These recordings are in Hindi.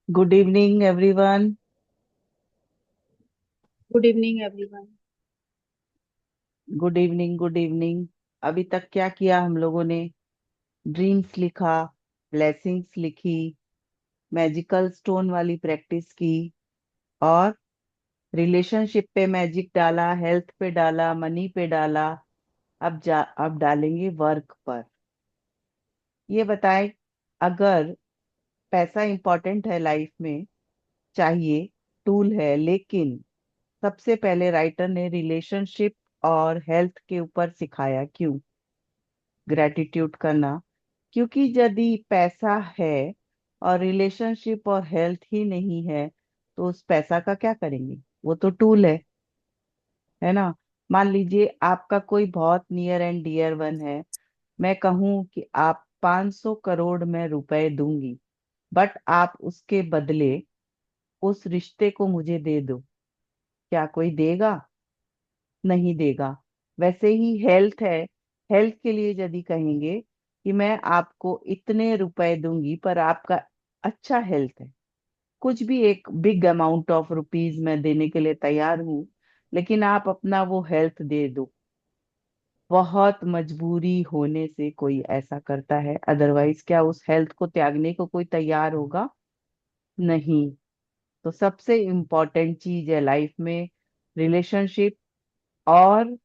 Good evening everyone. Good evening everyone. Good evening, good evening. अभी तक क्या किया हम लोगों ने? ड्रीम्स लिखा, ब्लेसिंग्स लिखी, मैजिकल स्टोन वाली प्रैक्टिस की, और रिलेशनशिप पे मैजिक डाला, हेल्थ पे डाला, मनी पे डाला। अब डालेंगे वर्क पर। ये बताएं, अगर पैसा इंपॉर्टेंट है लाइफ में, चाहिए, टूल है, लेकिन सबसे पहले राइटर ने रिलेशनशिप और हेल्थ के ऊपर सिखाया, क्यों? ग्रेटिट्यूड करना। क्योंकि यदि पैसा है और रिलेशनशिप और हेल्थ ही नहीं है, तो उस पैसा का क्या करेंगे? वो तो टूल है ना। मान लीजिए आपका कोई बहुत नियर एंड डियर वन है। मैं कहूं कि आप 500 करोड़ में रुपए दूंगी, बट आप उसके बदले उस रिश्ते को मुझे दे दो। क्या कोई देगा? नहीं देगा। वैसे ही हेल्थ है। हेल्थ के लिए यदि कहेंगे कि मैं आपको इतने रुपए दूंगी पर आपका अच्छा हेल्थ है, कुछ भी एक बिग अमाउंट ऑफ रुपीज मैं देने के लिए तैयार हूं, लेकिन आप अपना वो हेल्थ दे दो। बहुत मजबूरी होने से कोई ऐसा करता है, अदरवाइज क्या उस हेल्थ को त्यागने को कोई तैयार होगा? नहीं। तो सबसे इम्पोर्टेंट चीज है लाइफ में रिलेशनशिप और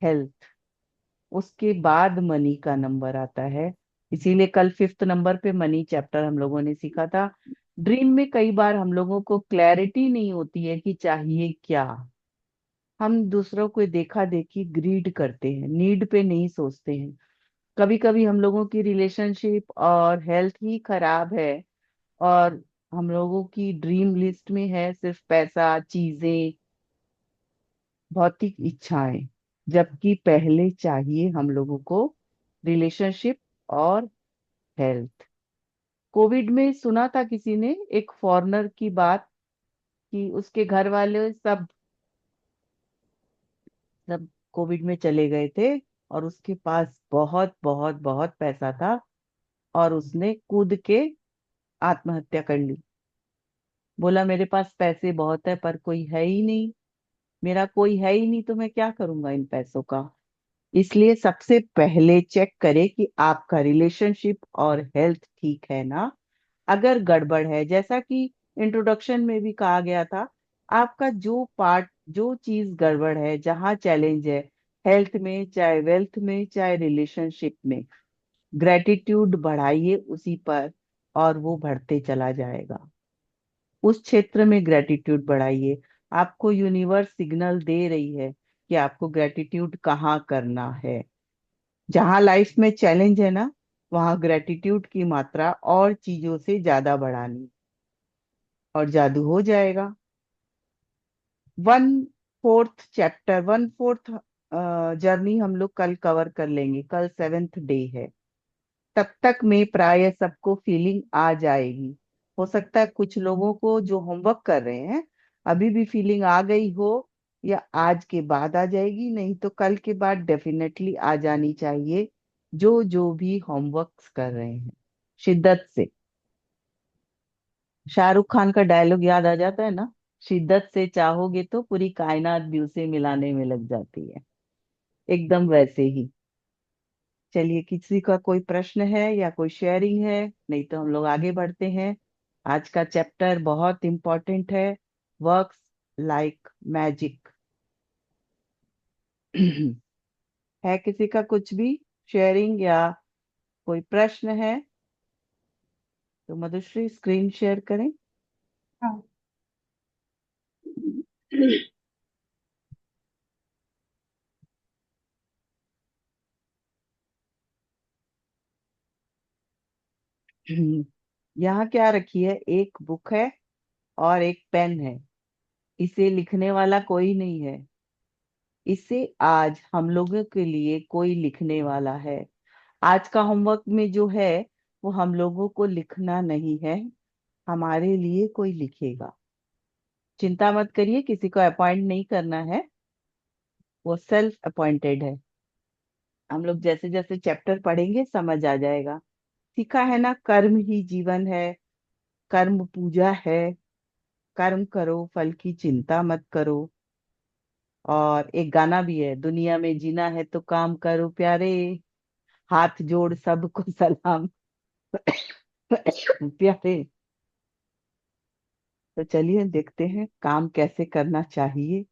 हेल्थ। उसके बाद मनी का नंबर आता है। इसीलिए कल फिफ्थ नंबर पे मनी चैप्टर हम लोगों ने सीखा था। ड्रीम में कई बार हम लोगों को क्लैरिटी नहीं होती है कि चाहिए क्या। हम दूसरों को देखा देखी ग्रीड करते हैं, नीड पे नहीं सोचते हैं। कभी कभी हम लोगों की रिलेशनशिप और हेल्थ ही खराब है, और हम लोगों की ड्रीम लिस्ट में है सिर्फ पैसा, चीजें, भौतिक इच्छाएं, जबकि पहले चाहिए हम लोगों को रिलेशनशिप और हेल्थ। कोविड में सुना था किसी ने, एक फॉरेनर की बात, कि उसके घर वाले सब सब कोविड में चले गए थे, और उसके पास बहुत बहुत बहुत पैसा था, और उसने कूद के आत्महत्या कर ली। बोला मेरे पास पैसे बहुत है पर कोई है ही नहीं, मेरा कोई है ही नहीं, तो मैं क्या करूंगा इन पैसों का। इसलिए सबसे पहले चेक करें कि आपका रिलेशनशिप और हेल्थ ठीक है ना। अगर गड़बड़ है, जैसा कि इंट्रोडक्शन में भी कहा गया था, आपका जो पार्ट, जो चीज गड़बड़ है, जहां चैलेंज है, हेल्थ में चाहे वेल्थ में चाहे रिलेशनशिप में, ग्रेटिट्यूड बढ़ाइए उसी पर, और वो बढ़ते चला जाएगा। उस क्षेत्र में ग्रेटिट्यूड बढ़ाइए। आपको यूनिवर्स सिग्नल दे रही है कि आपको ग्रेटिट्यूड कहाँ करना है। जहां लाइफ में चैलेंज है ना, वहां ग्रेटिट्यूड की मात्रा और चीजों से ज्यादा बढ़ानी, और जादू हो जाएगा। One fourth chapter, one fourth journey हम लोग कल कवर कर लेंगे। कल सेवेंथ डे है। तब तक में प्राय सबको फीलिंग आ जाएगी। हो सकता है कुछ लोगों को जो होमवर्क कर रहे हैं अभी भी फीलिंग आ गई हो, या आज के बाद आ जाएगी, नहीं तो कल के बाद डेफिनेटली आ जानी चाहिए। जो जो भी होमवर्क कर रहे हैं, शिद्दत से। शाहरुख खान का डायलॉग याद आ जाता है ना, शिद्दत से चाहोगे तो पूरी कायनात भी उसे मिलाने में लग जाती है। एकदम वैसे ही। चलिए, किसी का कोई प्रश्न है या कोई शेयरिंग है? नहीं तो हम लोग आगे बढ़ते हैं। आज का चैप्टर बहुत इंपॉर्टेंट है, वर्क्स लाइक मैजिक। है किसी का कुछ भी शेयरिंग या कोई प्रश्न है? तो मधुश्री स्क्रीन शेयर करें। हाँ। यहाँ क्या रखी है? एक बुक है और एक पेन है। इसे लिखने वाला कोई नहीं है, इसे आज हम लोगों के लिए कोई लिखने वाला है। आज का होमवर्क में जो है, वो हम लोगों को लिखना नहीं है, हमारे लिए कोई लिखेगा। चिंता मत करिए, किसी को अपॉइंट नहीं करना है, वो सेल्फ अपॉइंटेड है। हम लोग जैसे जैसे चैप्टर पढ़ेंगे समझ आ जाएगा। सीखा है ना, कर्म ही जीवन है। कर्म पूजा है। कर्म करो, फल की चिंता मत करो। और एक गाना भी है, दुनिया में जीना है तो काम करो प्यारे, हाथ जोड़ सबको सलाम प्यारे। तो चलिए देखते हैं काम कैसे करना चाहिए।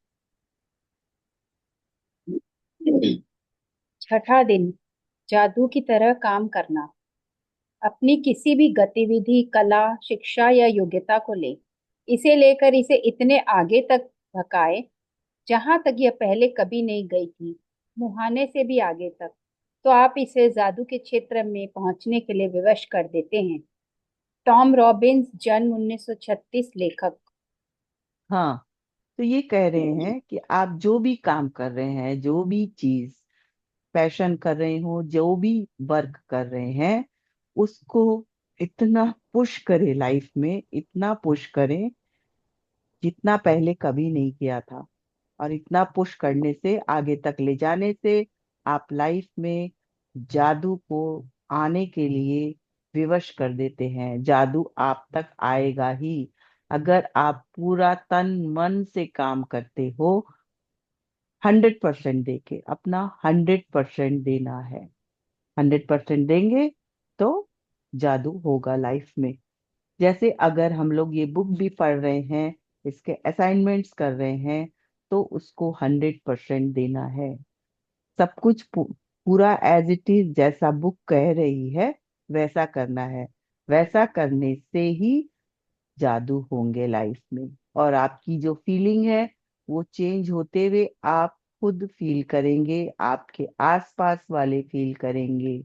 छठा दिन, जादू की तरह काम करना। अपनी किसी भी गतिविधि, कला, शिक्षा या योग्यता को ले, इसे लेकर इसे इतने आगे तक धकाए जहां तक यह पहले कभी नहीं गई थी, मुहाने से भी आगे तक। तो आप इसे जादू के क्षेत्र में पहुंचने के लिए विवश कर देते हैं। टॉम रॉबिन्स, जन्म 1936, लेखक। हाँ, तो ये कह रहे हैं कि आप जो भी काम कर रहे हैं, जो भी चीज पैशन कर रहे हो, जो भी वर्क कर रहे हैं, उसको इतना पुश करें लाइफ में, इतना पुश करें जितना पहले कभी नहीं किया था। और इतना पुश करने से, आगे तक ले जाने से, आप लाइफ में जादू को आने के लिए विवश कर देते हैं। जादू आप तक आएगा ही, अगर आप पूरा तन मन से काम करते हो। 100% देके, अपना 100% देना है। 100% देंगे तो जादू होगा लाइफ में। जैसे अगर हम लोग ये बुक भी पढ़ रहे हैं, इसके असाइनमेंट्स कर रहे हैं, तो उसको 100% देना है। सब कुछ पूरा एज इट इज, जैसा बुक कह रही है वैसा करना है। वैसा करने से ही जादू होंगे लाइफ में। और आपकी जो फीलिंग है वो चेंज होते हुए आप खुद फील करेंगे, आपके आसपास वाले फील करेंगे।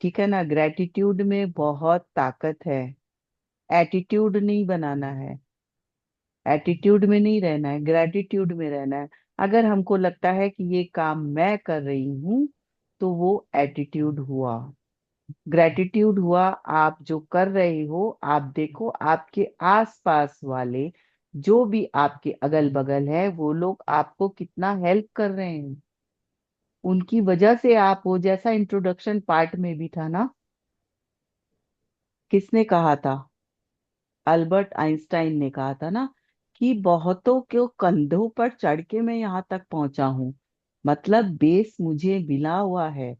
ठीक है ना? ग्रेटिट्यूड में बहुत ताकत है। एटीट्यूड नहीं बनाना है, एटीट्यूड में नहीं रहना है, ग्रेटिट्यूड में रहना है। अगर हमको लगता है कि ये काम मैं कर रही हूँ, तो वो एटीट्यूड हुआ। ग्रेटिट्यूड हुआ, आप जो कर रहे हो, आप देखो आपके आसपास वाले, जो भी आपके अगल बगल है, वो लोग आपको कितना हेल्प कर रहे हैं। उनकी वजह से आप हो, जैसा इंट्रोडक्शन पार्ट में भी था ना, किसने कहा था? अल्बर्ट आइंस्टाइन ने कहा था ना कि बहुतों के कंधों पर चढ़ के मैं यहाँ तक पहुंचा हूँ। मतलब बेस मुझे मिला हुआ है।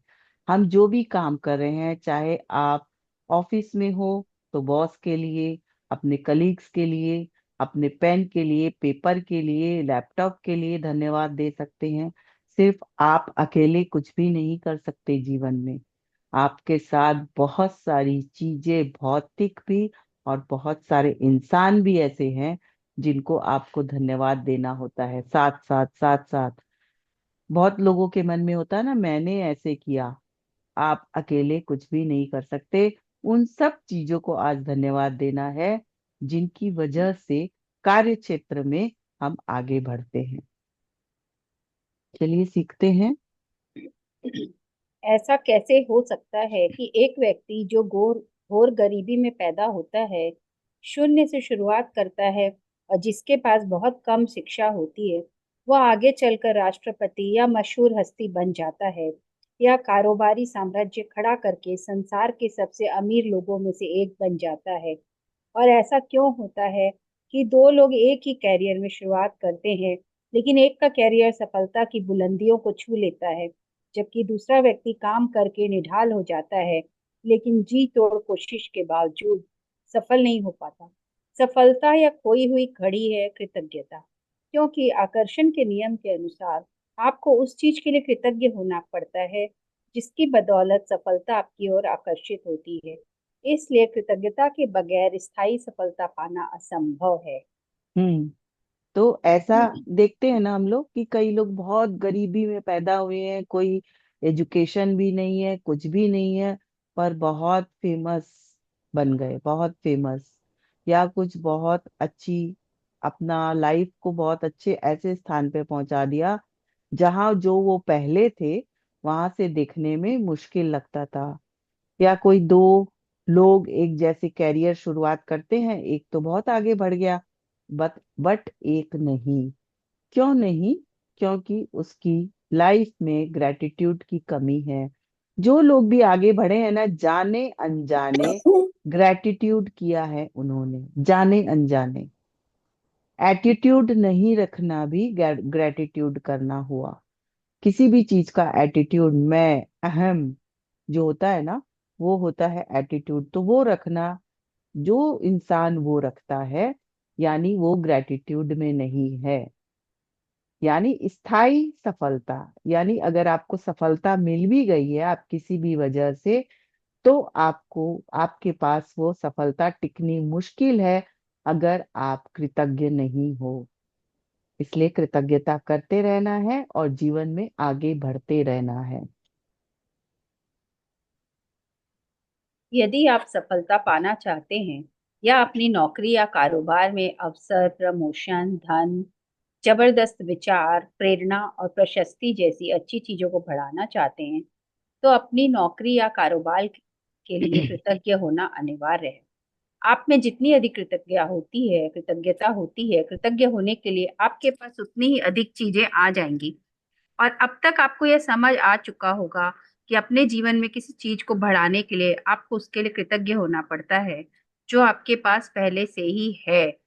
हम जो भी काम कर रहे हैं, चाहे आप ऑफिस में हो तो बॉस के लिए, अपने कलीग्स के लिए, अपने पेन के लिए, पेपर के लिए, लैपटॉप के लिए धन्यवाद दे सकते हैं। सिर्फ आप अकेले कुछ भी नहीं कर सकते जीवन में। आपके साथ बहुत सारी चीजें, भौतिक भी और बहुत सारे इंसान भी ऐसे हैं जिनको आपको धन्यवाद देना होता है। साथ साथ साथ साथ बहुत लोगों के मन में होता है ना, मैंने ऐसे किया। आप अकेले कुछ भी नहीं कर सकते। उन सब चीजों को आज धन्यवाद देना है जिनकी वजह से कार्य क्षेत्र में हम आगे बढ़ते हैं। चलिए सीखते हैं। ऐसा कैसे हो सकता है कि एक व्यक्ति जो घोर घोर गरीबी में पैदा होता है, शून्य से शुरुआत करता है, और जिसके पास बहुत कम शिक्षा होती है, वह आगे चलकर राष्ट्रपति या मशहूर हस्ती बन जाता है, या कारोबारी साम्राज्य खड़ा करके संसार के सबसे अमीर लोगों में से एक बन जाता है? और ऐसा क्यों होता है कि दो लोग एक ही कैरियर में शुरुआत करते हैं, लेकिन एक का कैरियर सफलता की बुलंदियों को छू लेता है, जबकि दूसरा व्यक्ति काम करके निढाल हो जाता है, लेकिन जी तोड़ कोशिश के बावजूद सफल नहीं हो पाता? सफलता या खोई हुई घड़ी है कृतज्ञता, क्योंकि आकर्षण के नियम के अनुसार आपको उस चीज के लिए कृतज्ञ होना पड़ता है जिसकी बदौलत सफलता आपकी ओर आकर्षित होती है। इसलिए कृतज्ञता के बगैर स्थायी सफलता पाना असंभव है। हम्म। तो ऐसा देखते हैं ना हम लोग कि कई लोग बहुत गरीबी में पैदा हुए हैं, कोई एजुकेशन भी नहीं है, कुछ भी नहीं है, पर बहुत फेमस बन गए, बहुत फेमस। या कुछ बहुत अच्छी, अपना लाइफ को बहुत अच्छे ऐसे स्थान पे पहुंचा दिया जहां जो वो पहले थे वहां से देखने में मुश्किल लगता था। या कोई दो लोग एक जैसे कैरियर शुरुआत करते हैं, एक तो बहुत आगे बढ़ गया, बट एक नहीं। क्यों नहीं? क्योंकि उसकी लाइफ में ग्रेटिट्यूड की कमी है। जो लोग भी आगे बढ़े हैं ना, जाने अनजाने ग्रैटिट्यूड किया है उन्होंने जाने अनजाने। एटीट्यूड नहीं रखना भी ग्रैटिट्यूड करना हुआ। किसी भी चीज का एटीट्यूड, मैं, अहम, जो होता है ना, वो होता है एटीट्यूड। तो वो रखना, जो इंसान वो रखता है, यानी वो ग्रैटिट्यूड में नहीं है। यानी स्थायी सफलता, यानी अगर आपको सफलता मिल भी गई है आप किसी भी वजह से, तो आपको, आपके पास वो सफलता टिकनी मुश्किल है अगर आप कृतज्ञ नहीं हो। इसलिए कृतज्ञता करते रहना है और जीवन में आगे बढ़ते रहना है। यदि आप सफलता पाना चाहते हैं या अपनी नौकरी या कारोबार में अवसर, प्रमोशन, धन, जबरदस्त विचार, प्रेरणा और प्रशस्ति जैसी अच्छी चीजों को बढ़ाना चाहते हैं, तो अपनी नौकरी या कारोबार के लिए कृतज्ञ होना अनिवार्य है। आप में जितनी अधिक कृतज्ञता होती है, कृतज्ञ होने के लिए आपके पास उतनी ही अधिक चीजें आ जाएंगी। और अब तक आपको यह समझ आ चुका होगा कि अपने जीवन में किसी चीज को बढ़ाने के लिए आपको उसके लिए कृतज्ञ होना पड़ता है जो आपके पास पहले से ही है।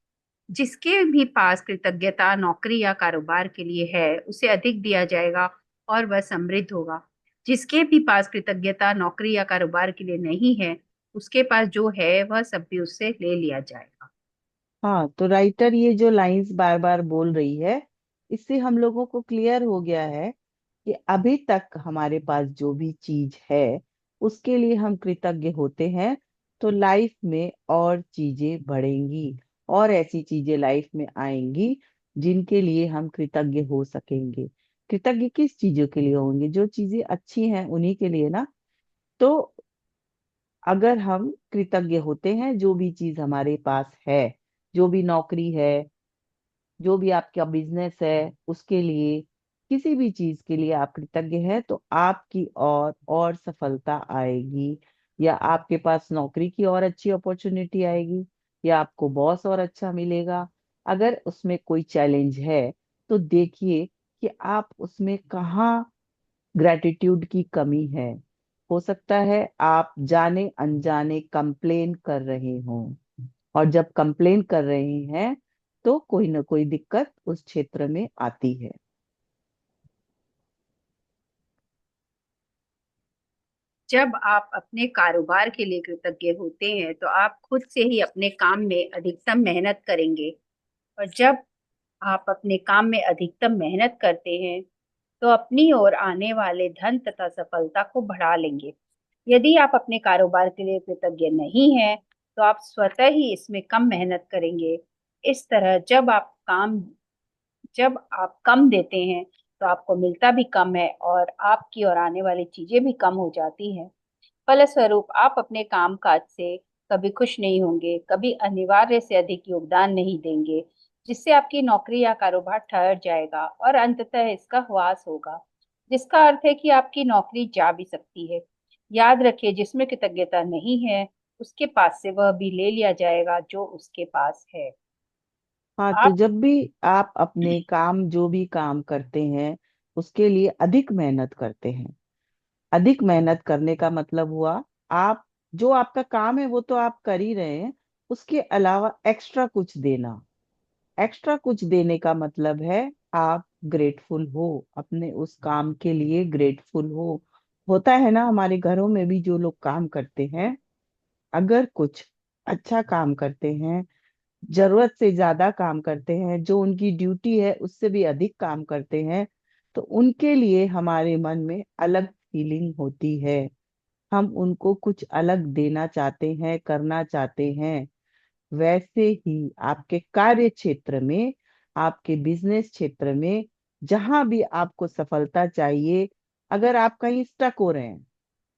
जिसके भी पास कृतज्ञता नौकरी या कारोबार के लिए है, उसे अधिक दिया जाएगा और वह समृद्ध होगा। जिसके भी पास कृतज्ञता नौकरी या कारोबार के लिए नहीं है, उसके पास जो है वह सब भी उससे ले लिया जाएगा। हाँ, तो राइटर ये जो लाइंस बार बार बोल रही है, इससे हम लोगों को क्लियर हो गया है कि अभी तक हमारे पास जो भी चीज है उसके लिए हम कृतज्ञ होते हैं, तो लाइफ में और चीजें बढ़ेंगी, और ऐसी चीजें लाइफ में आएंगी जिनके लिए हम कृतज्ञ हो सकेंगे। कृतज्ञ किस चीजों के लिए होंगे? जो चीजें अच्छी हैं उन्हीं के लिए ना। तो अगर हम कृतज्ञ होते हैं, जो भी चीज हमारे पास है, जो भी नौकरी है, जो भी आपका बिजनेस है, उसके लिए, किसी भी चीज के लिए आप कृतज्ञ हैं, तो आपकी और सफलता आएगी, या आपके पास नौकरी की और अच्छी अपॉर्चुनिटी आएगी, या आपको बॉस और अच्छा मिलेगा। अगर उसमें कोई चैलेंज है, तो देखिए कि आप उसमें कहाँ ग्रेटिट्यूड की कमी है। हो सकता है आप जाने अनजाने कंप्लेन कर रहे हो, और जब कंप्लेन कर रहे हैं तो कोई ना कोई दिक्कत उस क्षेत्र में आती है। जब आप अपने कारोबार के लिए कृतज्ञ होते हैं, तो आप खुद से ही अपने काम में अधिकतम मेहनत करेंगे। और जब आप अपने काम में अधिकतम मेहनत करते हैं, तो अपनी ओर आने वाले धन तथा सफलता को बढ़ा लेंगे। यदि आप अपने कारोबार के लिए कृतज्ञ नहीं हैं, तो आप स्वतः ही इसमें कम मेहनत करेंगे। इस तरह जब आप कम देते हैं, तो आपको मिलता भी कम है और आपकी ओर आने वाली चीजें भी कम हो जाती हैं। फलस्वरूप आप अपने कामकाज से कभी खुश नहीं होंगे, कभी अनिवार्य से अधिक योगदान नहीं देंगे, जिससे आपकी नौकरी या कारोबार ठहर जाएगा और अंततः इसका ह्रास होगा, जिसका अर्थ है कि आपकी नौकरी जा भी सकती है। याद रखिए, जिसमें कृतज्ञता नहीं है, उसके पास से वह भी ले लिया जाएगा जो उसके पास है। हाँ, तो आप जब भी आप अपने काम, जो भी काम करते हैं, उसके लिए अधिक मेहनत करते हैं। अधिक मेहनत करने का मतलब हुआ, आप, जो आपका काम है वो तो आप कर ही रहे हैं, उसके अलावा एक्स्ट्रा कुछ देना। एक्स्ट्रा कुछ देने का मतलब है आप ग्रेटफुल हो, अपने उस काम के लिए ग्रेटफुल हो। होता है ना, हमारे घरों में भी जो लोग काम करते हैं, अगर कुछ अच्छा काम करते हैं, जरूरत से ज्यादा काम करते हैं, जो उनकी ड्यूटी है उससे भी अधिक काम करते हैं, तो उनके लिए हमारे मन में अलग फीलिंग होती है। हम उनको कुछ अलग देना चाहते हैं, करना चाहते हैं। वैसे ही आपके कार्य क्षेत्र में, आपके बिजनेस क्षेत्र में, जहां भी आपको सफलता चाहिए, अगर आप कहीं स्टक हो रहे हैं,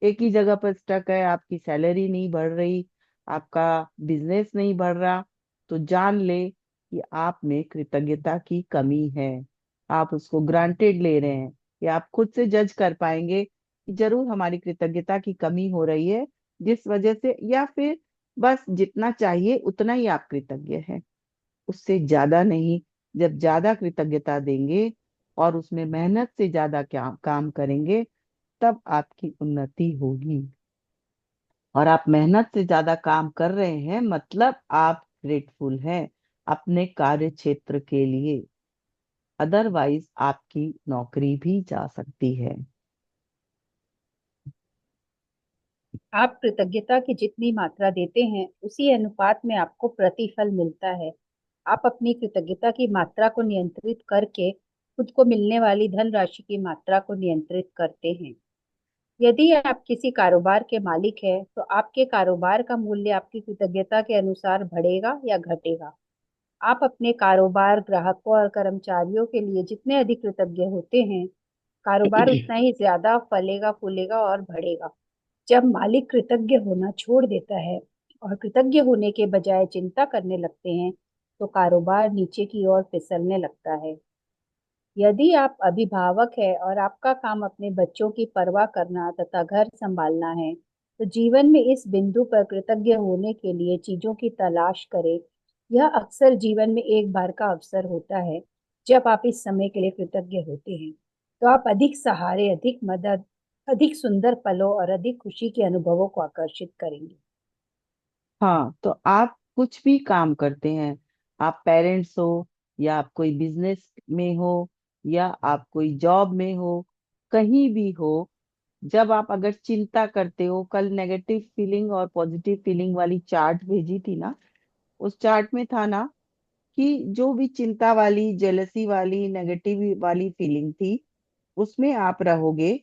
एक ही जगह पर स्टक है, आपकी सैलरी नहीं बढ़ रही, आपका बिजनेस नहीं बढ़ रहा, तो जान ले कि आप में कृतज्ञता की कमी है। आप उसको ग्रांटेड ले रहे हैं, या आप खुद से जज कर पाएंगे कि जरूर हमारी कृतज्ञता की कमी हो रही है, जिस वजह से, या फिर बस जितना चाहिए उतना ही आप कृतज्ञ हैं, उससे ज्यादा नहीं। जब ज्यादा कृतज्ञता देंगे और उसमें मेहनत से ज्यादा क्या काम करेंगे, तब आपकी उन्नति होगी। और आप मेहनत से ज्यादा काम कर रहे हैं, मतलब आप ग्रेटफुल हैं अपने कार्य क्षेत्र के लिए। अदरवाइज आपकी नौकरी भी जा सकती है। आप कृतज्ञता की जितनी मात्रा देते हैं उसी अनुपात में आपको प्रतिफल मिलता है। आप अपनी कृतज्ञता की मात्रा को नियंत्रित करके खुद को मिलने वाली धनराशि की मात्रा को नियंत्रित करते हैं। यदि आप किसी कारोबार के मालिक हैं, तो आपके कारोबार का मूल्य आपकी कृतज्ञता के अनुसार बढ़ेगा या घटेगा। आप अपने कारोबार, ग्राहकों और कर्मचारियों के लिए जितने अधिक कृतज्ञ होते हैं, कारोबार उतना ही ज्यादा फलेगा, फूलेगा और बढ़ेगा। जब मालिक कृतज्ञ होना छोड़ देता है और कृतज्ञ होने के बजाय चिंता करने लगते हैं, तो कारोबार नीचे की ओर फिसलने लगता है। यदि आप अभिभावक हैं और आपका काम अपने बच्चों की परवाह करना तथा घर संभालना है, तो जीवन में इस बिंदु पर कृतज्ञ होने के लिए चीजों की तलाश करें। यह अक्सर जीवन में एक बार का अवसर होता है जब आप इस समय के लिए कृतज्ञ होते हैं, तो आप अधिक सहारे, अधिक मदद, अधिक सुंदर पलों और अधिक खुशी के अनुभवों को आकर्षित करेंगे। हाँ, तो आप कुछ भी काम करते हैं, आप पेरेंट्स हो, या आप कोई बिजनेस में हो, या आप कोई जॉब में हो, कहीं भी हो, जब आप अगर चिंता करते हो, कल नेगेटिव फीलिंग और पॉजिटिव फीलिंग वाली चार्ट भेजी थी ना, उस चार्ट में था ना कि जो भी चिंता वाली, जेलसी वाली, नेगेटिव वाली फीलिंग थी, उसमें आप रहोगे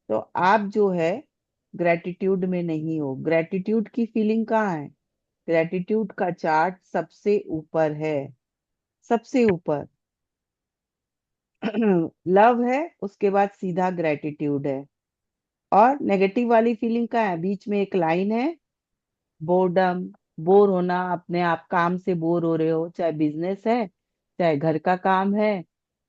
तो आप जो है ग्रेटिट्यूड में नहीं हो। ग्रेटिट्यूड की फीलिंग कहाँ है? ग्रेटिट्यूड का चार्ट सबसे ऊपर है, सबसे ऊपर। लव है, उसके बाद सीधा ग्रेटिट्यूड है। और नेगेटिव वाली फीलिंग का है, बीच में एक लाइन है, बोर्डम, बोर होना, अपने आप काम से बोर हो रहे हो, चाहे बिजनेस है, चाहे घर का काम है,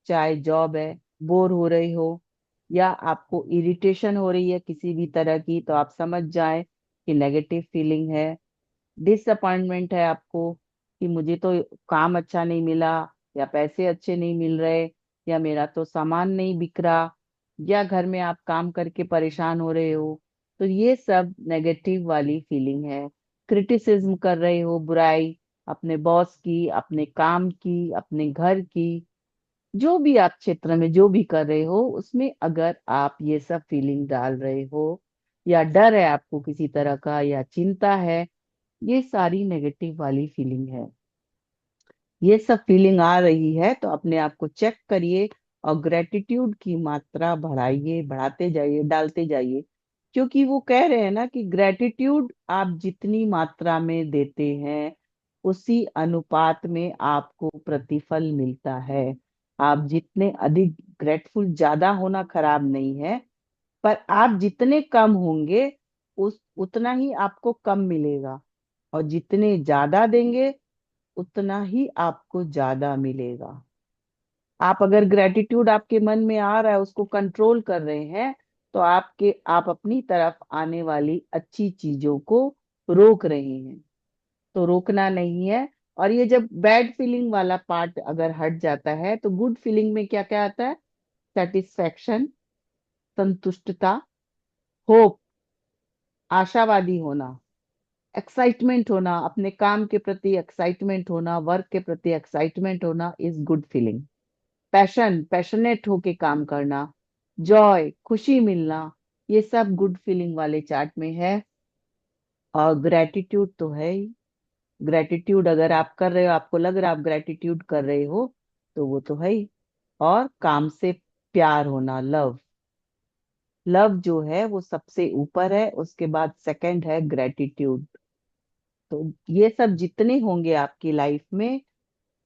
चाहे जॉब है, बोर हो रहे हो, या आपको इरिटेशन हो रही है किसी भी तरह की, तो आप समझ जाए कि नेगेटिव फीलिंग है। डिसअपॉइंटमेंट है आपको कि मुझे तो काम अच्छा नहीं मिला, या पैसे अच्छे नहीं मिल रहे, या मेरा तो सामान नहीं बिक रहा, या घर में आप काम करके परेशान हो रहे हो, तो ये सब नेगेटिव वाली फीलिंग है। क्रिटिसिज्म कर रहे हो, बुराई अपने बॉस की, अपने काम की, अपने घर की, जो भी आप क्षेत्र में जो भी कर रहे हो, उसमें अगर आप ये सब फीलिंग डाल रहे हो, या डर है आपको किसी तरह का, या चिंता है, ये सारी नेगेटिव वाली फीलिंग है। ये सब फीलिंग आ रही है तो अपने आप को चेक करिए, और ग्रेटिट्यूड की मात्रा बढ़ाइए, बढ़ाते जाइए, डालते जाइए। क्योंकि वो कह रहे हैं ना कि ग्रेटिट्यूड आप जितनी मात्रा में देते हैं, उसी अनुपात में आपको प्रतिफल मिलता है। आप जितने अधिक ग्रेटफुल, ज्यादा होना खराब नहीं है, पर आप जितने कम होंगे, उस उतना ही आपको कम मिलेगा। और जितने ज्यादा देंगे, उतना ही आपको ज्यादा मिलेगा। आप अगर ग्रेटिट्यूड आपके मन में आ रहा है, उसको कंट्रोल कर रहे हैं, तो आप अपनी तरफ आने वाली अच्छी चीजों को रोक रहे हैं। तो रोकना नहीं है। और ये जब बैड फीलिंग वाला पार्ट अगर हट जाता है, तो गुड फीलिंग में क्या क्या आता है? सेटिस्फैक्शन, संतुष्टता, होप, आशावादी होना, एक्साइटमेंट होना, अपने काम के प्रति एक्साइटमेंट होना, वर्क के प्रति एक्साइटमेंट होना is good feeling. Passion, passionate होके काम करना, जॉय, खुशी मिलना, ये सब गुड फीलिंग वाले चार्ट में है। और ग्रेटिट्यूड तो है ही। ग्रेटिट्यूड अगर आप कर रहे हो, आपको लग रहा है आप ग्रेटिट्यूड कर रहे हो, तो वो तो है ही। और काम से प्यार होना, लव, लव जो है वो सबसे ऊपर है, उसके बाद सेकंड है ग्रेटिट्यूड। तो ये सब जितने होंगे आपकी लाइफ में,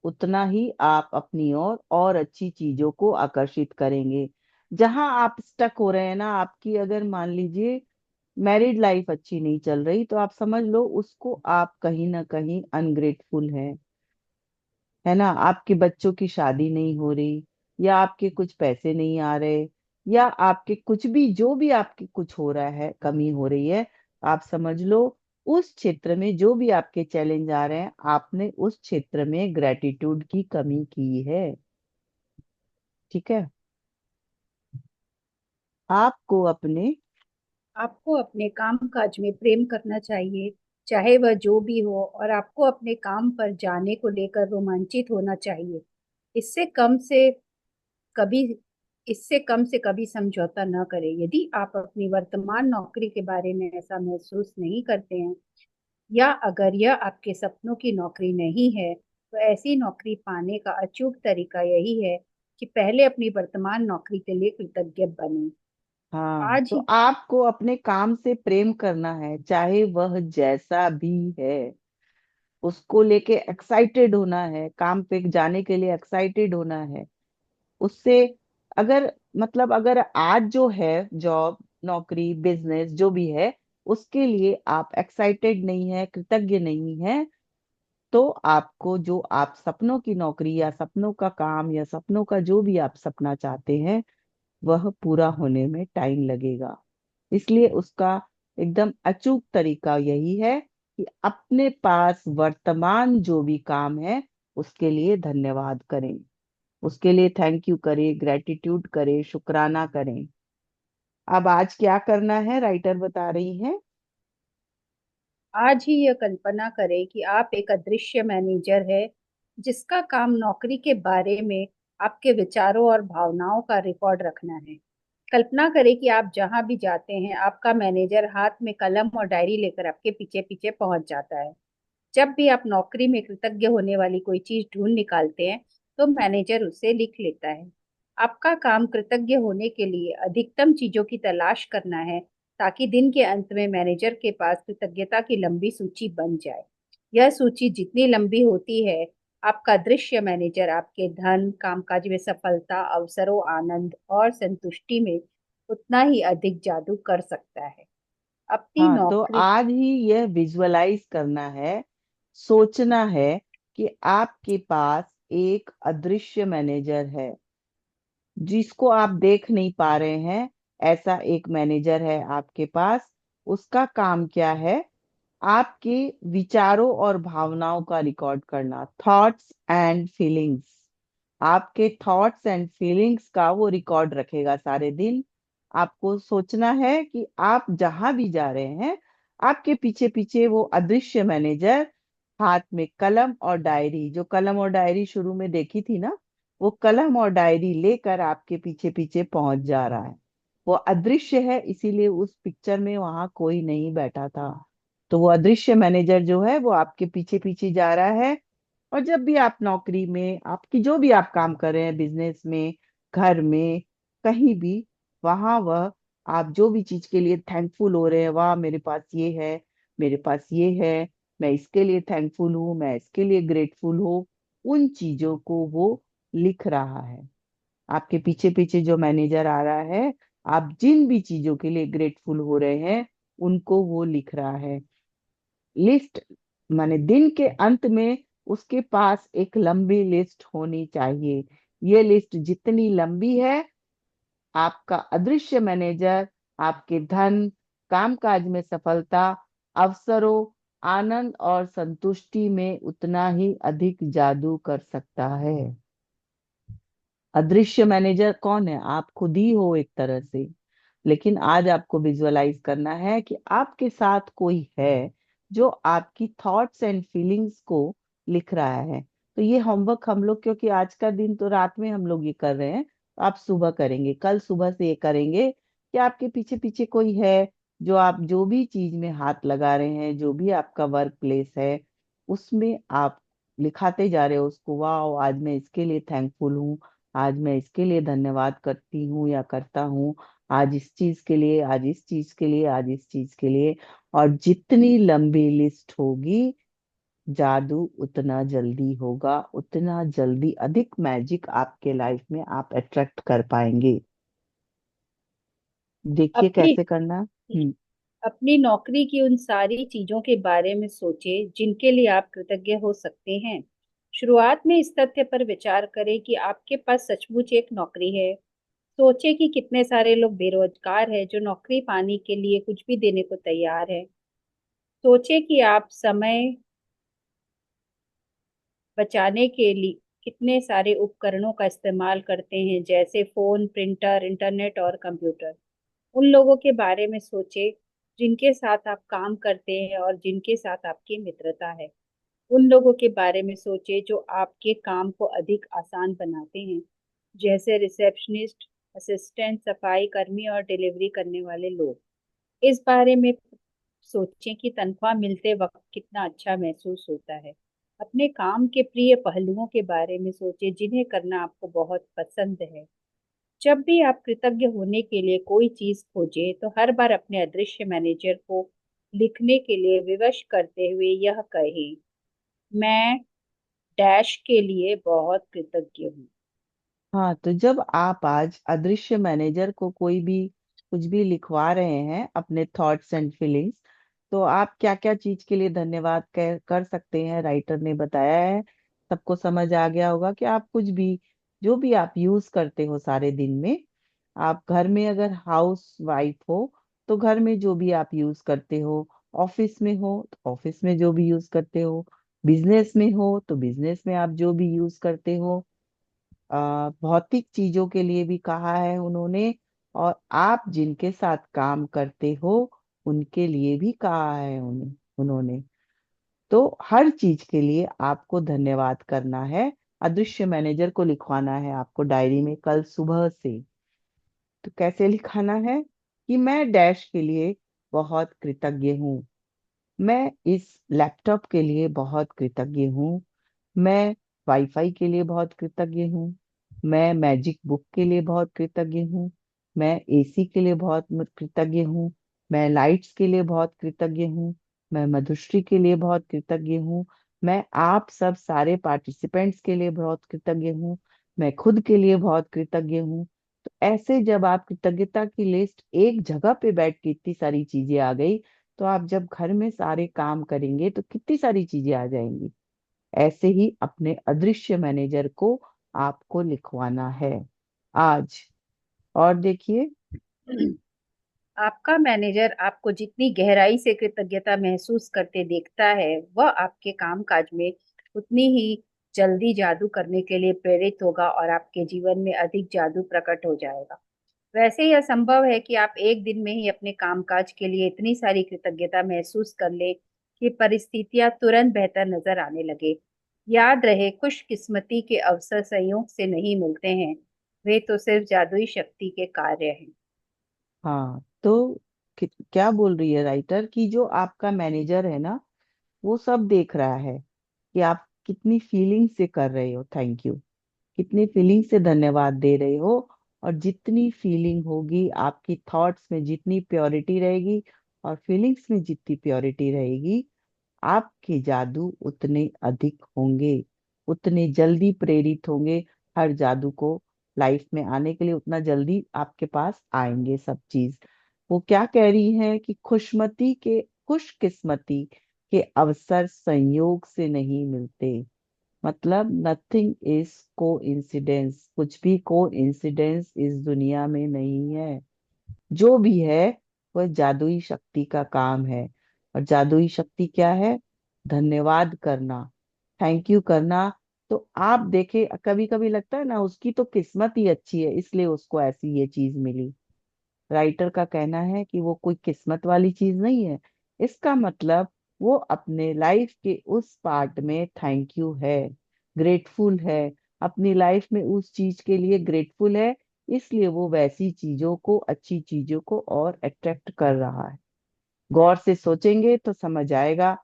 उतना ही आप अपनी और अच्छी चीजों को आकर्षित करेंगे। जहां आप स्टक हो रहे हैं ना, आपकी अगर मान लीजिए मैरिड लाइफ अच्छी नहीं चल रही, तो आप समझ लो उसको आप कहीं ना कहीं अनग्रेटफुल हैं, है ना। आपके बच्चों की शादी नहीं हो रही, या आपके कुछ पैसे नहीं आ रहे, या आपके कुछ भी, जो भी आपके कुछ हो रहा है, कमी हो रही है, आप समझ लो उस क्षेत्र में जो भी आपके चैलेंज आ रहे हैं, आपने उस क्षेत्र में ग्रेटिट्यूड की कमी की है। ठीक है। आपको अपने आपको अपने काम काज में प्रेम करना चाहिए, चाहे वह जो भी हो, और आपको अपने काम पर जाने को लेकर रोमांचित होना चाहिए। इससे कम से कभी इससे कम से कभी समझौता न करें। यदि आप अपनी वर्तमान नौकरी के बारे में ऐसा महसूस नहीं करते हैं, या अगर यह आपके सपनों की नौकरी नहीं है, तो ऐसी नौकरी पाने का अचूक तरीका यही है कि पहले अपनी वर्तमान नौकरी के लिए कृतज्ञ बने। हाँ, आज तो ही आपको अपने काम से प्रेम करना है, चाहे वह जैसा भी है। उसको लेके एक्साइटेड होना है, काम पे जाने के लिए एक्साइटेड होना है। उससे अगर अगर आज जो है जॉब, नौकरी, बिजनेस जो भी है, उसके लिए आप एक्साइटेड नहीं है, कृतज्ञ नहीं है, तो आपको जो आप सपनों की नौकरी या सपनों का काम या सपनों का जो भी आप सपना चाहते हैं, वह पूरा होने में टाइम लगेगा। इसलिए उसका एकदम अचूक तरीका यही है कि अपने पास वर्तमान जो भी काम है उसके लिए धन्यवाद करें, उसके लिए थैंक यू करें, ग्रेटिट्यूड करें, शुक्राना करें। अब आज क्या करना है, राइटर बता रही हैं। आज ही यह कल्पना करें कि आप एक अदृश्य मैनेजर है, जिसका काम नौकरी के बारे में आपके विचारों और भावनाओं का रिकॉर्ड रखना है। कल्पना करें कि आप जहां भी जाते हैं, आपका मैनेजर हाथ में कलम और डायरी लेकर आपके पीछे पीछे पहुंच जाता है। जब भी आप नौकरी में कृतज्ञ होने वाली कोई चीज ढूंढ निकालते हैं, तो मैनेजर उसे लिख लेता है। आपका काम कृतज्ञ होने के लिए अधिकतम चीजों की तलाश करना है, ताकि दिन के अंत में मैनेजर के पास कृतज्ञता की लंबी सूची बन जाए। यह सूची जितनी लंबी होती है, आपका दृश्य मैनेजर आपके धन, कामकाज में सफलता, अवसरों, आनंद और संतुष्टि में उतना ही अधिक जादू कर सकता है। अपनी हाँ, तो नौकरी आज ही यह विजुअलाइज करना है, सोचना है कि आपके पास एक अदृश्य मैनेजर है, जिसको आप देख नहीं पा रहे हैं। ऐसा एक मैनेजर है आपके पास। उसका काम क्या है? आपके विचारों और भावनाओं का रिकॉर्ड करना, थॉट्स एंड फीलिंग्स। आपके थॉट्स एंड फीलिंग्स का वो रिकॉर्ड रखेगा सारे दिन। आपको सोचना है कि आप जहां भी जा रहे हैं, आपके पीछे पीछे वो अदृश्य मैनेजर हाथ में कलम और डायरी, जो कलम और डायरी शुरू में देखी थी ना, वो कलम और डायरी लेकर आपके पीछे पीछे पहुंच जा रहा है। वो अदृश्य है, इसीलिए उस पिक्चर में वहां कोई नहीं बैठा था। तो वो अदृश्य मैनेजर जो है वो आपके पीछे पीछे जा रहा है। और जब भी आप नौकरी में, आपकी जो भी आप काम कर रहे हैं, बिजनेस में, घर में, कहीं भी, वहां वह आप जो भी चीज के लिए थैंकफुल हो रहे हैं, वाह मेरे पास ये है, मेरे पास ये है, मैं इसके लिए थैंकफुल हूँ, मैं इसके लिए ग्रेटफुल हूँ, उन चीजों को वो लिख रहा है। आपके पीछे पीछे जो मैनेजर आ रहा है, आप जिन भी चीजों के लिए ग्रेटफुल हो रहे हैं, उनको वो लिख रहा है। लिस्ट, माने दिन के अंत में उसके पास एक लंबी लिस्ट होनी चाहिए। ये लिस्ट जितनी लंबी है, आपका अदृश्य मैनेजर आपके धन, कामकाज में सफलता, अवसरों, आनंद और संतुष्टि में उतना ही अधिक जादू कर सकता है। अदृश्य मैनेजर कौन है? आप खुद ही हो एक तरह से। लेकिन आज आपको विजुअलाइज करना है कि आपके साथ कोई है जो आपकी थॉट्स एंड फीलिंग्स को लिख रहा है। तो ये होमवर्क हम लोग, क्योंकि आज का दिन तो रात में हम लोग ये कर रहे हैं, तो आप सुबह करेंगे, कल सुबह से ये करेंगे कि आपके पीछे पीछे कोई है, जो आप जो भी चीज में हाथ लगा रहे हैं, जो भी आपका वर्क प्लेस है, उसमें आप लिखाते जा रहे हो उसको, वाह आज मैं इसके लिए थैंकफुल हूँ, आज मैं इसके लिए धन्यवाद करती हूँ या करता हूँ, आज इस चीज के लिए, आज इस चीज के लिए, आज इस चीज के लिए। और जितनी लंबी लिस्ट होगी, जादू उतना जल्दी होगा, उतना जल्दी अधिक मैजिक आपके लाइफ में आप अट्रैक्ट कर पाएंगे। देखिए अपनी कैसे करना। हम्म। अपनी नौकरी की उन सारी चीजों के बारे में सोचें जिनके लिए आप कृतज्ञ हो सकते हैं। शुरुआत में इस तथ्य पर विचार करें कि आपके पास सचमुच एक नौकरी है। सोचें कि कितने सारे लोग बेरोजगार हैं जो नौकरी पाने के लिए कुछ भी देने को तैयार है। सोचें कि आप समय बचाने के लिए कितने सारे उपकरणों का इस्तेमाल करते हैं, जैसे फोन, प्रिंटर, इंटरनेट और कंप्यूटर। उन लोगों के बारे में सोचे जिनके साथ आप काम करते हैं और जिनके साथ आपकी मित्रता है। उन लोगों के बारे में सोचे जो आपके काम को अधिक आसान बनाते हैं, जैसे रिसेप्शनिस्ट, असिस्टेंट, सफाई कर्मी और डिलीवरी करने वाले लोग। इस बारे में सोचें कि तनख्वाह मिलते वक्त कितना अच्छा महसूस होता है। अपने काम के प्रिय पहलुओं के बारे में सोचें जिन्हें करना आपको बहुत पसंद है। जब भी आप कृतज्ञ होने के लिए कोई चीज खोजें, तो हर बार अपने अदृश्य मैनेजर को लिखने के लिए विवश करते हुए यह कहें, मैं डैश के लिए बहुत कृतज्ञ हूँ। हाँ, तो जब आप आज अदृश्य मैनेजर को कोई भी कुछ भी लिखवा रहे हैं अपने थॉट्स एंड फीलिंग्स, तो आप क्या क्या चीज के लिए धन्यवाद कर सकते हैं। राइटर ने बताया है, सबको समझ आ गया होगा कि आप कुछ भी, जो भी आप यूज करते हो सारे दिन में, आप घर में अगर हाउस वाइफ हो तो घर में जो भी आप यूज करते हो, ऑफिस में हो तो ऑफिस में जो भी यूज करते हो, बिजनेस में हो तो बिजनेस में आप जो भी यूज करते हो, भौतिक चीजों के लिए भी कहा है उन्होंने, और आप जिनके साथ काम करते हो उनके लिए भी कहा है उन्होंने। तो हर चीज के लिए आपको धन्यवाद करना है। अदृश्य मैनेजर को लिखवाना है आपको डायरी में कल सुबह से। तो कैसे लिखाना है कि मैं डैश के लिए बहुत कृतज्ञ हूँ, मैं इस लैपटॉप के लिए बहुत कृतज्ञ हूँ, मैं वाईफाई के लिए बहुत कृतज्ञ हूँ, मैं मैजिक बुक के लिए बहुत कृतज्ञ हूँ, मैं एसी के लिए बहुत कृतज्ञ हूँ, मैं लाइट्स के लिए बहुत कृतज्ञ हूँ, मैं मधुश्री के लिए बहुत कृतज्ञ हूँ, मैं आप सब सारे पार्टिसिपेंट्स के लिए बहुत कृतज्ञ हूँ, मैं खुद के लिए बहुत कृतज्ञ हूँ। तो ऐसे जब आप कृतज्ञता की लिस्ट एक जगह पे बैठ के इतनी सारी चीजें आ गई, तो आप जब घर में सारे काम करेंगे तो कितनी सारी चीजें आ जाएंगी। ऐसे ही अपने अदृश्य मैनेजर को आपको लिखवाना है आज। और देखिए। आपका मैनेजर आपको जितनी गहराई से कृतज्ञता महसूस करते देखता है, वह आपके कामकाज में उतनी ही जल्दी जादू करने के लिए प्रेरित होगा और आपके जीवन में अधिक जादू प्रकट हो जाएगा। वैसे यह संभव है कि आप एक दिन में ही अपने कामकाज के लिए इतनी सारी कृतज्ञता महसूस कर ले कि परिस्थितियां तुरंत बेहतर नजर आने लगे। याद रहे, खुशकिस्मती के अवसर संयोग से नहीं मिलते हैं, वे तो सिर्फ जादुई शक्ति के कार्य हैं। हाँ, तो क्या बोल रही है राइटर कि जो आपका मैनेजर है ना, वो सब देख रहा है कि आप कितनी फीलिंग से कर रहे हो थैंक यू, कितनी फीलिंग से धन्यवाद दे रहे हो। और जितनी फीलिंग होगी आपकी थॉट्स में, जितनी प्योरिटी रहेगी और फीलिंग्स में जितनी प्योरिटी रहेगी, आपके जादू उतने अधिक होंगे, उतने जल्दी प्रेरित होंगे। हर जादू को लाइफ में आने के लिए उतना जल्दी आपके पास आएंगे सब चीज। वो क्या कह रही है कि खुशकिस्मती के अवसर संयोग से नहीं मिलते। मतलब नथिंग इज को इंसिडेंस, कुछ भी को इंसिडेंस इस दुनिया में नहीं है। जो भी है वह जादुई शक्ति का काम है। और जादुई शक्ति क्या है? धन्यवाद करना, थैंक यू करना। तो आप देखे, कभी कभी लगता है ना उसकी तो किस्मत ही अच्छी है इसलिए उसको ऐसी ये चीज मिली। राइटर का कहना है कि वो कोई किस्मत वाली चीज नहीं है। इसका मतलब वो अपने लाइफ के उस पार्ट में थैंक यू है, ग्रेटफुल है, अपनी लाइफ में उस चीज के लिए ग्रेटफुल है, इसलिए वो वैसी चीजों को, अच्छी चीजों को और अट्रैक्ट कर रहा है। गौर से सोचेंगे तो समझ आएगा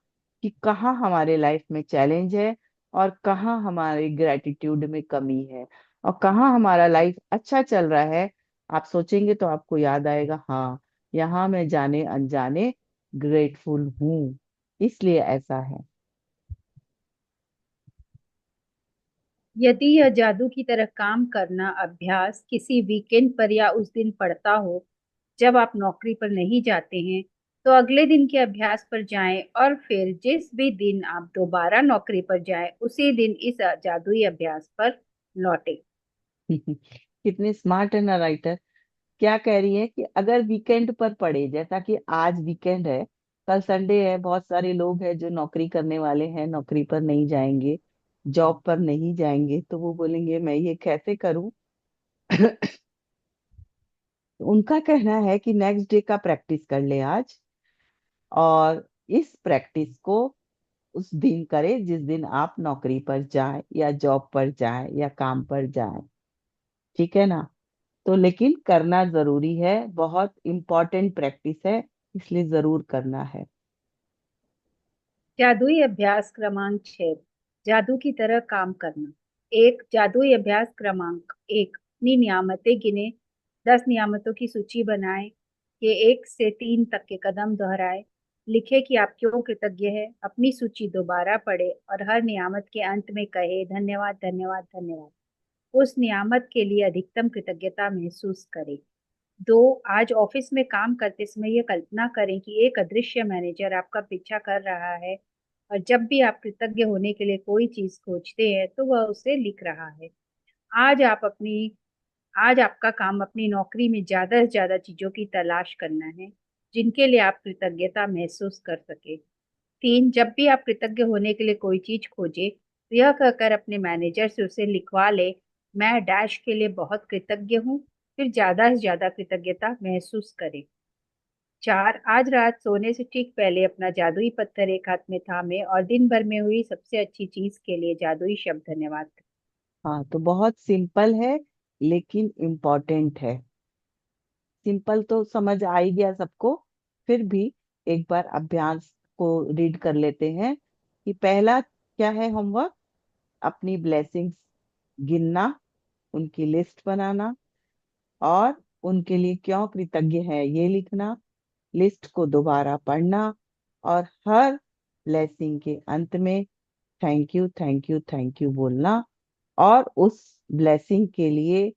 कि कहाँ हमारे लाइफ में चैलेंज है और कहाँ हमारे ग्रेटिट्यूड में कमी है और कहाँ हमारा लाइफ अच्छा चल रहा है। आप सोचेंगे तो आपको याद आएगा, हाँ, यहाँ मैं जाने अनजाने ग्रेटफुल हूँ, इसलिए ऐसा है। यदि यह जादू की तरह काम करना अभ्यास किसी वीकेंड पर या उस दिन पड़ता हो जब आप नौकरी पर नहीं जाते हैं, तो अगले दिन के अभ्यास पर जाएं और फिर जिस भी दिन आप दोबारा नौकरी पर जाएं, उसी दिन इस जादुई अभ्यास पर लौटें। कितनी स्मार्ट है ना राइटर। क्या कह रही है कि अगर वीकेंड पर पड़े, जैसा कि आज वीकेंड है, कल संडे है, बहुत सारे लोग हैं जो नौकरी करने वाले हैं, नौकरी पर नहीं जाएंगे, जॉब पर नहीं जाएंगे, तो वो बोलेंगे मैं ये कैसे करूं। उनका कहना है कि नेक्स्ट डे का प्रैक्टिस कर ले आज, और इस प्रैक्टिस को उस दिन करे जिस दिन आप नौकरी पर जाएं या जॉब पर जाएं या काम पर जाएं। ठीक है ना? तो लेकिन करना जरूरी है, बहुत इम्पोर्टेंट प्रैक्टिस है, इसलिए जरूर करना है। जादुई अभ्यास क्रमांक 6, जादू की तरह काम करना। एक, जादुई अभ्यास क्रमांक 1, अपनी नियामतें गिने। 10 नियामतों की सूची बनाएं। ये 1 से 3 तक के कदम दोहराए। लिखे कि आप क्यों कृतज्ञ है। अपनी सूची दोबारा पढ़े और हर नियामत के अंत में कहे धन्यवाद धन्यवाद धन्यवाद। उस नियामत के लिए अधिकतम कृतज्ञता महसूस करें। 2, आज ऑफिस में काम करते समय यह कल्पना करें कि एक अदृश्य मैनेजर आपका पीछा कर रहा है और जब भी आप कृतज्ञ होने के लिए कोई चीज खोजते हैं तो वह उसे लिख रहा है। आज आप अपनी आज आपका काम अपनी नौकरी में ज्यादा से ज्यादा चीजों की तलाश करना है जिनके लिए आप कृतज्ञता महसूस कर सके। 3, जब भी आप कृतज्ञ होने के लिए कोई चीज खोजे तो यह कहकर अपने मैनेजर से उसे लिखवा ले, मैं डैश के लिए बहुत कृतज्ञ हूँ। फिर ज्यादा से ज्यादा कृतज्ञता महसूस करें। 4, आज रात सोने से ठीक पहले अपना जादुई पत्थर एक हाथ में थामे और दिन भर में हुई सबसे अच्छी चीज के लिए जादुई शब्द धन्यवाद करें। हाँ, तो बहुत सिंपल है लेकिन इम्पोर्टेंट है। सिंपल तो समझ आ ही गया सबको, फिर भी एक बार अभ्यास को रीड कर लेते हैं कि पहला क्या है होमवर्क। अपनी ब्लेसिंग्स गिनना, उनकी लिस्ट बनाना, और उनके लिए क्यों कृतज्ञ है ये लिखना, लिस्ट को दोबारा पढ़ना, और हर ब्लेसिंग के अंत में thank you thank you thank you बोलना, और उस ब्लेसिंग के लिए